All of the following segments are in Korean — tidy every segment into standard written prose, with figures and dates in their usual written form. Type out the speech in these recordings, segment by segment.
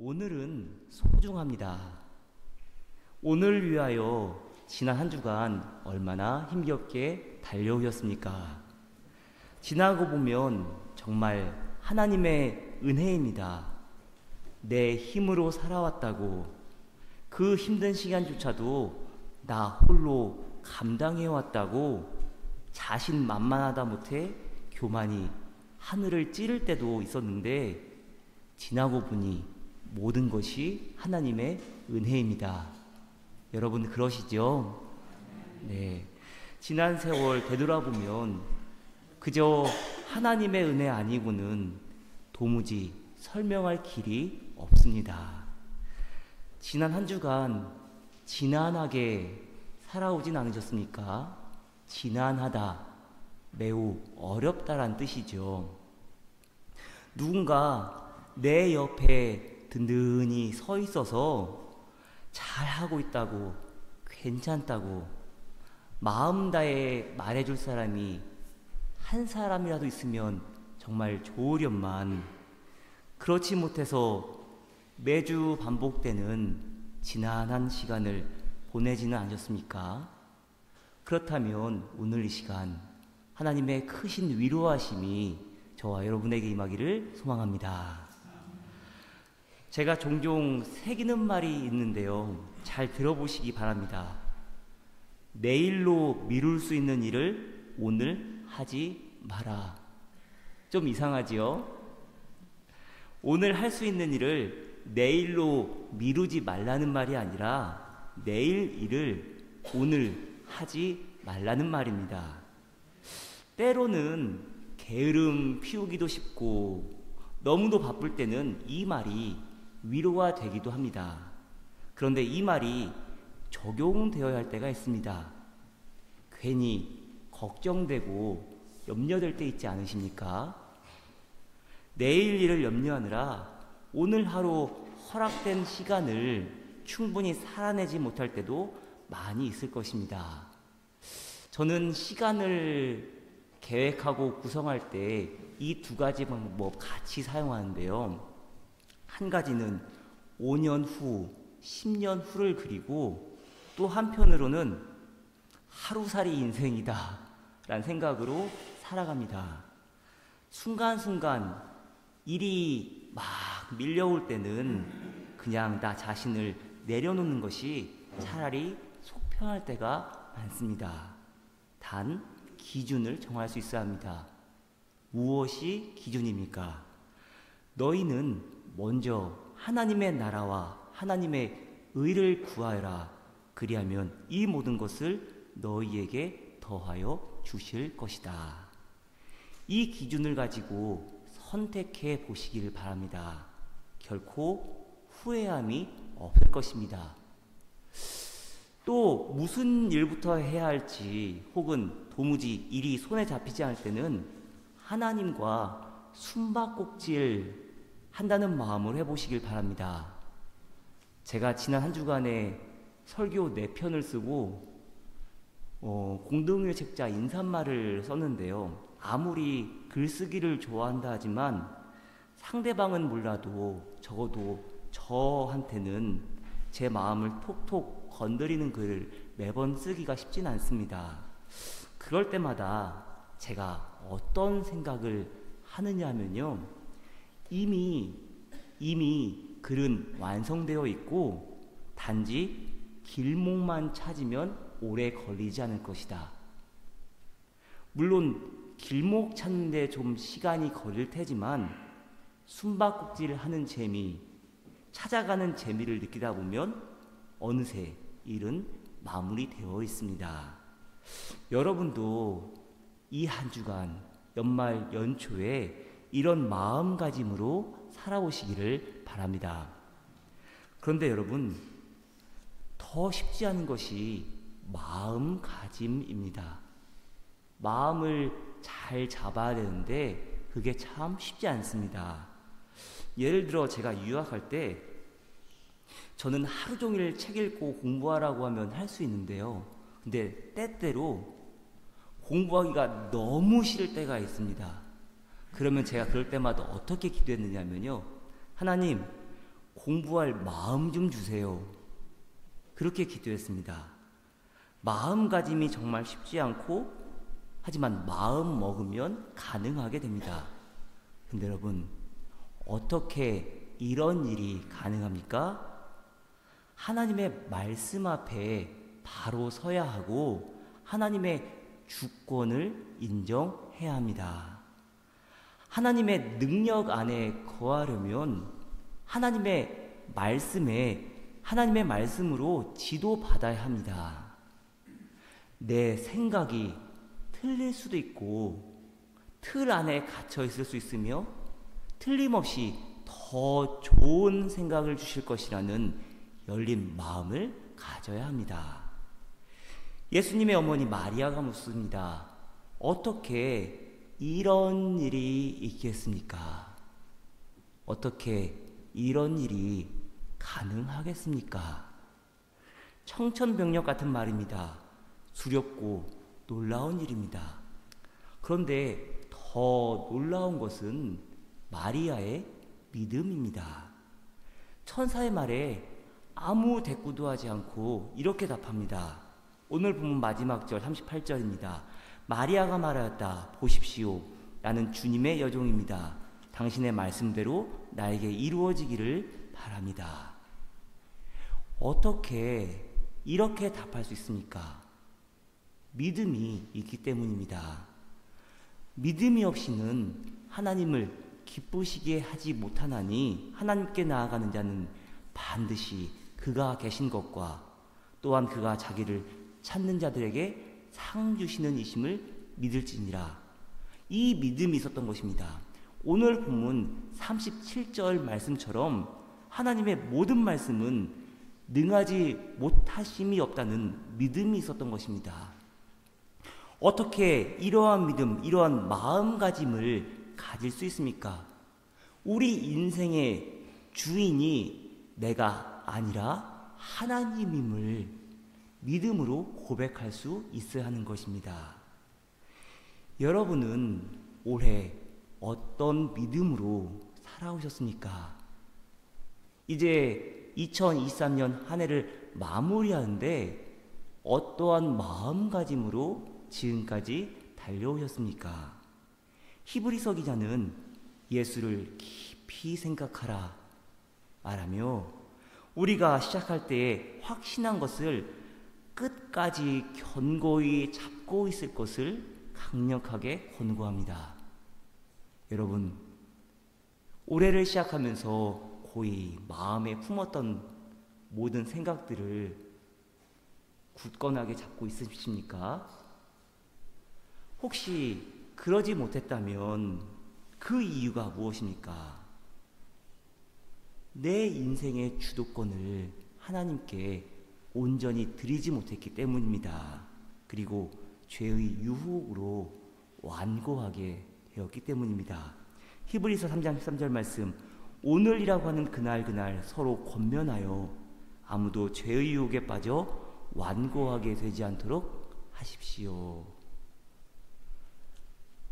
오늘은 소중합니다. 오늘 위하여 지난 한 주간 얼마나 힘겹게 달려오셨습니까? 지나고 보면 정말 하나님의 은혜입니다. 내 힘으로 살아왔다고 그 힘든 시간조차도 나 홀로 감당해왔다고 자신만만하다 못해 교만이 하늘을 찌를 때도 있었는데 지나고 보니 모든 것이 하나님의 은혜입니다. 여러분 그러시죠? 네. 지난 세월 되돌아보면 그저 하나님의 은혜 아니고는 도무지 설명할 길이 없습니다. 지난 한 주간 지난하게 살아오진 않으셨습니까? 지난하다, 매우 어렵다란 뜻이죠. 누군가 내 옆에 든든히 서 있어서 잘하고 있다고, 괜찮다고 마음 다해 말해줄 사람이 한 사람이라도 있으면 정말 좋으련만 그렇지 못해서 매주 반복되는 지난한 시간을 보내지는 않으셨습니까? 그렇다면 오늘 이 시간 하나님의 크신 위로하심이 저와 여러분에게 임하기를 소망합니다. 제가 종종 새기는 말이 있는데요. 잘 들어보시기 바랍니다. 내일로 미룰 수 있는 일을 오늘 하지 마라. 좀 이상하지요? 오늘 할 수 있는 일을 내일로 미루지 말라는 말이 아니라 내일 일을 오늘 하지 말라는 말입니다. 때로는 게으름 피우기도 쉽고 너무도 바쁠 때는 이 말이 위로가 되기도 합니다. 그런데 이 말이 적용되어야 할 때가 있습니다. 괜히 걱정되고 염려될 때 있지 않으십니까? 내일 일을 염려하느라 오늘 하루 허락된 시간을 충분히 살아내지 못할 때도 많이 있을 것입니다. 저는 시간을 계획하고 구성할 때 이 두 가지 방법 같이 사용하는데요. 한 가지는 5년 후, 10년 후를 그리고 또 한편으로는 하루살이 인생이다 라는 생각으로 살아갑니다. 순간순간 일이 막 밀려올 때는 그냥 나 자신을 내려놓는 것이 차라리 속 편할 때가 많습니다. 단 기준을 정할 수 있어야 합니다. 무엇이 기준입니까? 너희는 먼저 하나님의 나라와 하나님의 의를 구하여라. 그리하면 이 모든 것을 너희에게 더하여 주실 것이다. 이 기준을 가지고 선택해 보시기를 바랍니다. 결코 후회함이 없을 것입니다. 또 무슨 일부터 해야 할지 혹은 도무지 일이 손에 잡히지 않을 때는 하나님과 숨바꼭질 한다는 마음으로 해보시길 바랍니다. 제가 지난 한 주간에 설교 4편을 쓰고 공동의 책자 인사말을 썼는데요. 아무리 글쓰기를 좋아한다 하지만 상대방은 몰라도 적어도 저한테는 제 마음을 톡톡 건드리는 글을 매번 쓰기가 쉽진 않습니다. 그럴 때마다 제가 어떤 생각을 하느냐 하면요. 이미 글은 완성되어 있고 단지 길목만 찾으면 오래 걸리지 않을 것이다. 물론 길목 찾는데 좀 시간이 걸릴 테지만 숨바꼭질 하는 재미, 찾아가는 재미를 느끼다 보면 어느새 일은 마무리되어 있습니다. 여러분도 이 한 주간 연말 연초에 이런 마음가짐으로 살아오시기를 바랍니다. 그런데 여러분, 더 쉽지 않은 것이 마음가짐입니다. 마음을 잘 잡아야 되는데 그게 참 쉽지 않습니다. 예를 들어 제가 유학할 때 저는 하루 종일 책 읽고 공부하라고 하면 할 수 있는데요. 근데 때때로 공부하기가 너무 싫을 때가 있습니다. 그러면 제가 그럴 때마다 어떻게 기도했느냐면요. 하나님, 공부할 마음 좀 주세요. 그렇게 기도했습니다. 마음가짐이 정말 쉽지 않고 하지만 마음 먹으면 가능하게 됩니다. 근데 여러분, 어떻게 이런 일이 가능합니까? 하나님의 말씀 앞에 바로 서야 하고 하나님의 주권을 인정해야 합니다. 하나님의 능력 안에 거하려면 하나님의 말씀으로 지도받아야 합니다. 내 생각이 틀릴 수도 있고 틀 안에 갇혀 있을 수 있으며 틀림없이 더 좋은 생각을 주실 것이라는 열린 마음을 가져야 합니다. 예수님의 어머니 마리아가 묻습니다. 어떻게 이런 일이 있겠습니까? 어떻게 이런 일이 가능하겠습니까? 청천벽력 같은 말입니다. 두렵고 놀라운 일입니다. 그런데 더 놀라운 것은 마리아의 믿음입니다. 천사의 말에 아무 대꾸도 하지 않고 이렇게 답합니다. 오늘 본문 마지막 절 38절입니다. 마리아가 말하였다. 보십시오. 나는 주님의 여종입니다. 당신의 말씀대로 나에게 이루어지기를 바랍니다. 어떻게 이렇게 답할 수 있습니까? 믿음이 있기 때문입니다. 믿음이 없이는 하나님을 기쁘시게 하지 못하나니 하나님께 나아가는 자는 반드시 그가 계신 것과 또한 그가 자기를 찾는 자들에게 상 주시는 이심을 믿을지니라. 이 믿음이 있었던 것입니다. 오늘 본문 37절 말씀처럼 하나님의 모든 말씀은 능하지 못하심이 없다는 믿음이 있었던 것입니다. 어떻게 이러한 믿음, 이러한 마음가짐을 가질 수 있습니까? 우리 인생의 주인이 내가 아니라 하나님임을 믿음으로 고백할 수 있어야 하는 것입니다. 여러분은 올해 어떤 믿음으로 살아오셨습니까? 이제 2023년 한 해를 마무리하는데 어떠한 마음가짐으로 지금까지 달려오셨습니까? 히브리서 기자는 예수를 깊이 생각하라 말하며 우리가 시작할 때에 확신한 것을 끝까지 견고히 잡고 있을 것을 강력하게 권고합니다. 여러분, 올해를 시작하면서 거의 마음에 품었던 모든 생각들을 굳건하게 잡고 있으십니까? 혹시 그러지 못했다면 그 이유가 무엇입니까? 내 인생의 주도권을 하나님께 온전히 드리지 못했기 때문입니다. 그리고 죄의 유혹으로 완고하게 되었기 때문입니다. 히브리서 3장 13절 말씀, 오늘이라고 하는 그날 서로 권면하여 아무도 죄의 유혹에 빠져 완고하게 되지 않도록 하십시오.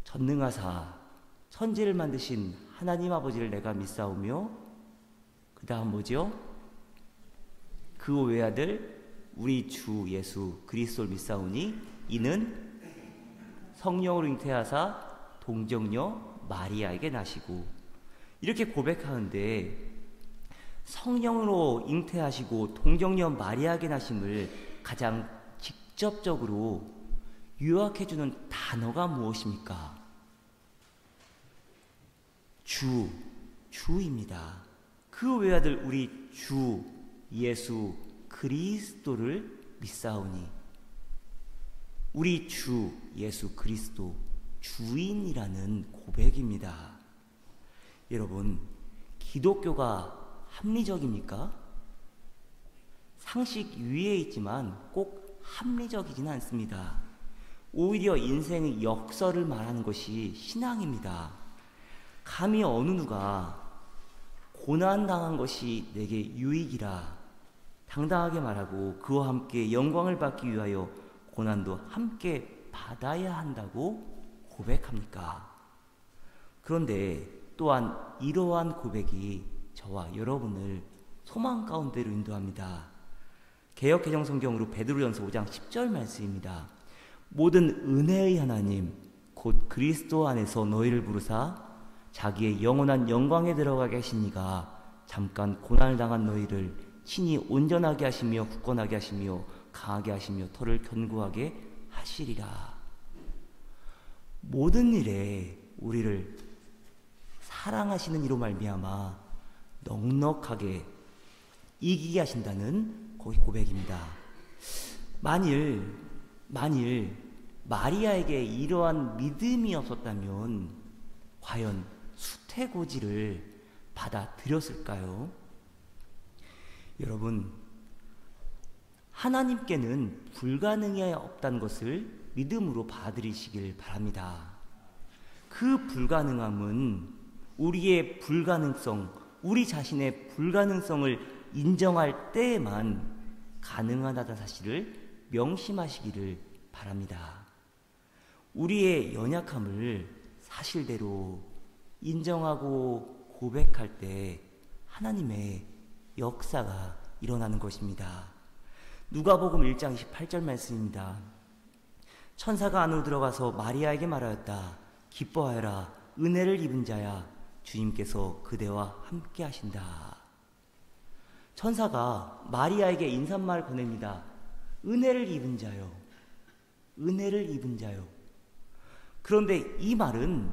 전능하사 천지를 만드신 하나님 아버지를 내가 믿사오며 그 다음 뭐죠? 그 외아들 우리 주 예수 그리스도를 믿사오니 이는 성령으로 잉태하사 동정녀 마리아에게 나시고, 이렇게 고백하는데 성령으로 잉태하시고 동정녀 마리아에게 나심을 가장 직접적으로 요약해주는 단어가 무엇입니까? 주입니다. 그 외아들 우리 주 예수 그리스도를 믿사오니, 우리 주 예수 그리스도 주인이라는 고백입니다. 여러분, 기독교가 합리적입니까? 상식 위에 있지만 꼭 합리적이지는 않습니다. 오히려 인생의 역설을 말하는 것이 신앙입니다. 감히 어느 누가 고난당한 것이 내게 유익이라 당당하게 말하고 그와 함께 영광을 받기 위하여 고난도 함께 받아야 한다고 고백합니까? 그런데 또한 이러한 고백이 저와 여러분을 소망 가운데로 인도합니다. 개역개정성경으로 베드로전서 5장 10절 말씀입니다. 모든 은혜의 하나님 곧 그리스도 안에서 너희를 부르사 자기의 영원한 영광에 들어가게 하시니가 잠깐 고난을 당한 너희를 친히 온전하게 하시며 굳건하게 하시며 강하게 하시며 터를 견고하게 하시리라. 모든 일에 우리를 사랑하시는 이로 말미암아 넉넉하게 이기게 하신다는 고백입니다. 만일 마리아에게 이러한 믿음이 없었다면 과연 수태고지를 받아들였을까요? 여러분, 하나님께는 불가능이 없다는 것을 믿음으로 받아들이시길 바랍니다. 그 불가능함은 우리의 불가능성, 우리 자신의 불가능성을 인정할 때에만 가능하다는 사실을 명심하시기를 바랍니다. 우리의 연약함을 사실대로 인정하고 고백할 때 하나님의 역사가 일어나는 것입니다. 누가복음 1장 28절 말씀입니다. 천사가 안으로 들어가서 마리아에게 말하였다. 기뻐하여라. 은혜를 입은 자야. 주님께서 그대와 함께 하신다. 천사가 마리아에게 인사말을 보냅니다. 은혜를 입은 자요. 은혜를 입은 자요. 그런데 이 말은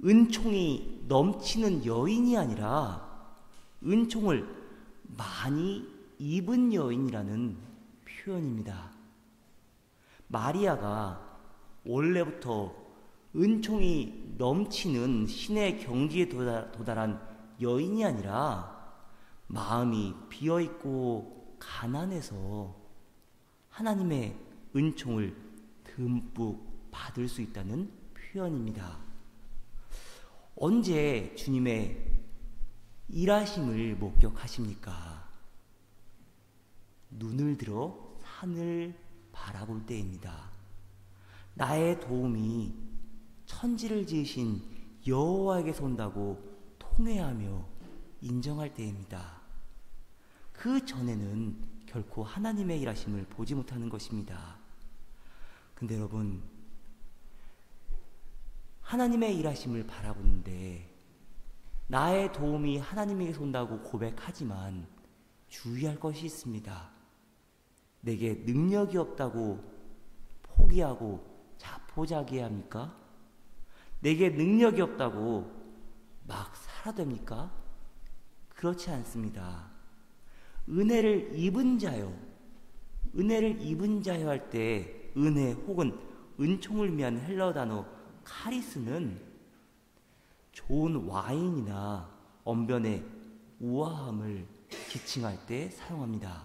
은총이 넘치는 여인이 아니라 은총을 많이 입은 여인이라는 표현입니다. 마리아가 원래부터 은총이 넘치는 신의 경지에 도달한 여인이 아니라 마음이 비어있고 가난해서 하나님의 은총을 듬뿍 받을 수 있다는 표현입니다. 언제 주님의 일하심을 목격하십니까? 눈을 들어 산을 바라볼 때입니다. 나의 도움이 천지를 지으신 여호와에게서 온다고 통회하며 인정할 때입니다. 그 전에는 결코 하나님의 일하심을 보지 못하는 것입니다. 근데 여러분, 하나님의 일하심을 바라보는데 나의 도움이 하나님에게서 온다고 고백하지만 주의할 것이 있습니다. 내게 능력이 없다고 포기하고 자포자기해야 합니까? 내게 능력이 없다고 막 살아도 됩니까? 그렇지 않습니다. 은혜를 입은 자요. 은혜를 입은 자요 할 때 은혜 혹은 은총을 의미하는 헬라어 단어 카리스는 좋은 와인이나 언변의 우아함을 지칭할 때 사용합니다.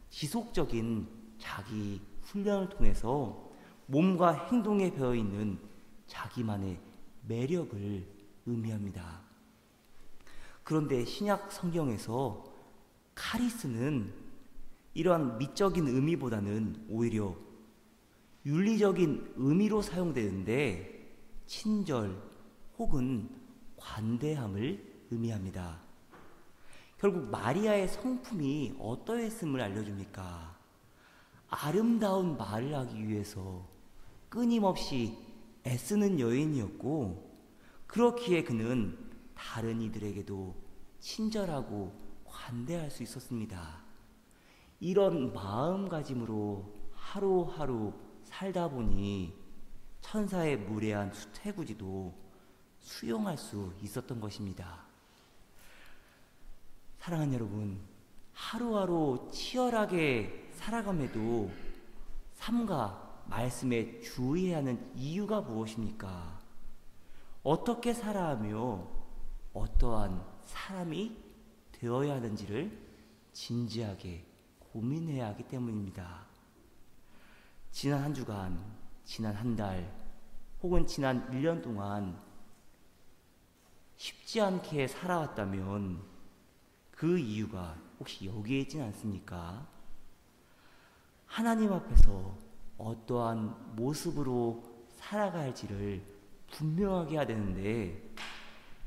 지속적인 자기 훈련을 통해서 몸과 행동에 배어있는 자기만의 매력을 의미합니다. 그런데 신약 성경에서 카리스는 이러한 미적인 의미보다는 오히려 윤리적인 의미로 사용되는데 친절 혹은 관대함을 의미합니다. 결국 마리아의 성품이 어떠했음을 알려줍니까? 아름다운 말을 하기 위해서 끊임없이 애쓰는 여인이었고, 그렇기에 그는 다른 이들에게도 친절하고 관대할 수 있었습니다. 이런 마음가짐으로 하루하루 살다 보니 천사의 무례한 수태구지도 수용할 수 있었던 것입니다. 사랑하는 여러분, 하루하루 치열하게 살아감에도 삶과 말씀에 주의해야 하는 이유가 무엇입니까? 어떻게 살아야 하며 어떠한 사람이 되어야 하는지를 진지하게 고민해야 하기 때문입니다. 지난 한 주간, 지난 한 달, 혹은 지난 1년 동안 쉽지 않게 살아왔다면 그 이유가 혹시 여기에 있진 않습니까? 하나님 앞에서 어떠한 모습으로 살아가야 할지를 분명하게 해야 되는데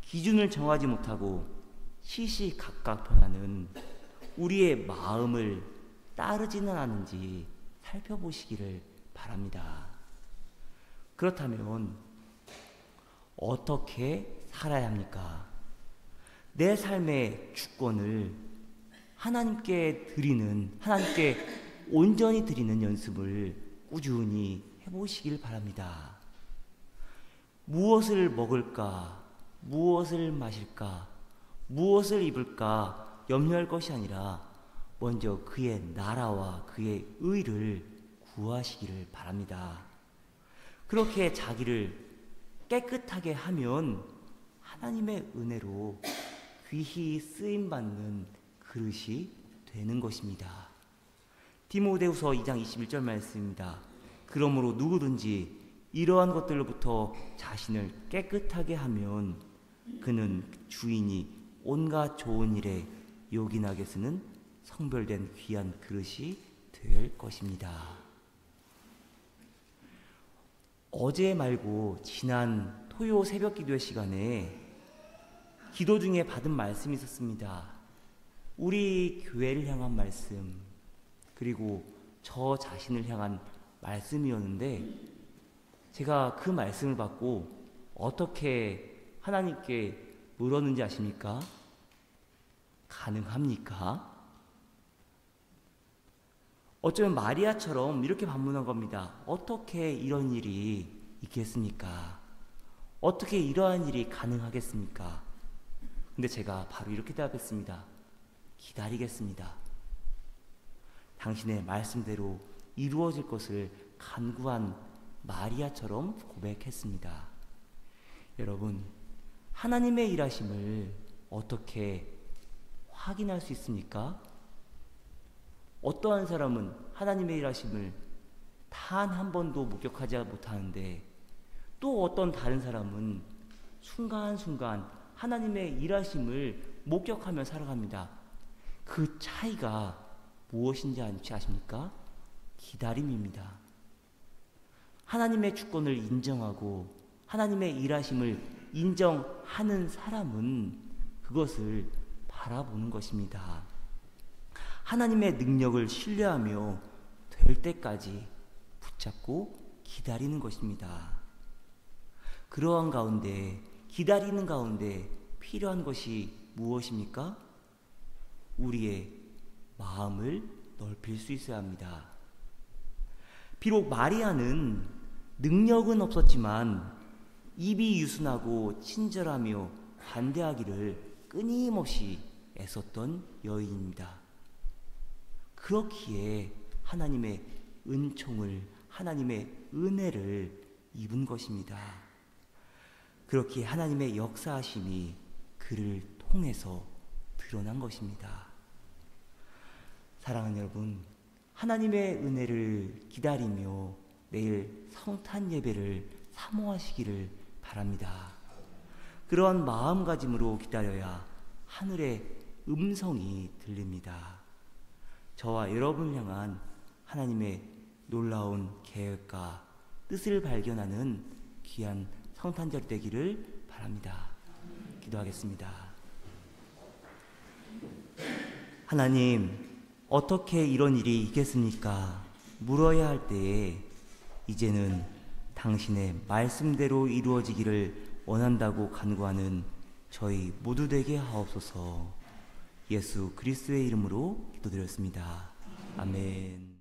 기준을 정하지 못하고 시시각각 변하는 우리의 마음을 따르지는 않은지 살펴보시기를 바랍니다. 그렇다면 어떻게 살아야 합니까? 내 삶의 주권을 하나님께 온전히 드리는 연습을 꾸준히 해보시길 바랍니다. 무엇을 먹을까, 무엇을 마실까, 무엇을 입을까 염려할 것이 아니라 먼저 그의 나라와 그의 의를 구하시기를 바랍니다. 그렇게 자기를 깨끗하게 하면 하나님의 은혜로 귀히 쓰임받는 그릇이 되는 것입니다. 디모데후서 2장 21절 말씀입니다. 그러므로 누구든지 이러한 것들로부터 자신을 깨끗하게 하면 그는 주인이 온갖 좋은 일에 요긴하게 쓰는 성별된 귀한 그릇이 될 것입니다. 어제 말고 지난 토요 새벽 기도의 시간에 기도 중에 받은 말씀이 있었습니다. 우리 교회를 향한 말씀, 그리고 저 자신을 향한 말씀이었는데 제가 그 말씀을 받고 어떻게 하나님께 물었는지 아십니까? 가능합니까? 어쩌면 마리아처럼 이렇게 반문한 겁니다. 어떻게 이런 일이 있겠습니까? 어떻게 이러한 일이 가능하겠습니까? 근데 제가 바로 이렇게 대답했습니다. 기다리겠습니다. 당신의 말씀대로 이루어질 것을 간구한 마리아처럼 고백했습니다. 여러분, 하나님의 일하심을 어떻게 확인할 수 있습니까? 어떠한 사람은 하나님의 일하심을 단 한 번도 목격하지 못하는데 또 어떤 다른 사람은 순간순간 하나님의 일하심을 목격하며 살아갑니다. 그 차이가 무엇인지 아십니까? 기다림입니다. 하나님의 주권을 인정하고 하나님의 일하심을 인정하는 사람은 그것을 바라보는 것입니다. 하나님의 능력을 신뢰하며 될 때까지 붙잡고 기다리는 것입니다. 그러한 가운데, 기다리는 가운데 필요한 것이 무엇입니까? 우리의 마음을 넓힐 수 있어야 합니다. 비록 마리아는 능력은 없었지만 입이 유순하고 친절하며 관대하기를 끊임없이 애썼던 여인입니다. 그렇기에 하나님의 은총을, 하나님의 은혜를 입은 것입니다. 그렇기에 하나님의 역사하심이 그를 통해서 드러난 것입니다. 사랑하는 여러분, 하나님의 은혜를 기다리며 내일 성탄 예배를 사모하시기를 바랍니다. 그러한 마음가짐으로 기다려야 하늘의 음성이 들립니다. 저와 여러분을 향한 하나님의 놀라운 계획과 뜻을 발견하는 귀한 성탄절 되기를 바랍니다. 기도하겠습니다. 하나님, 어떻게 이런 일이 있겠습니까? 물어야 할 때에 이제는 당신의 말씀대로 이루어지기를 원한다고 간구하는 저희 모두 되게 하옵소서. 예수 그리스도의 이름으로 기도드렸습니다. 아멘.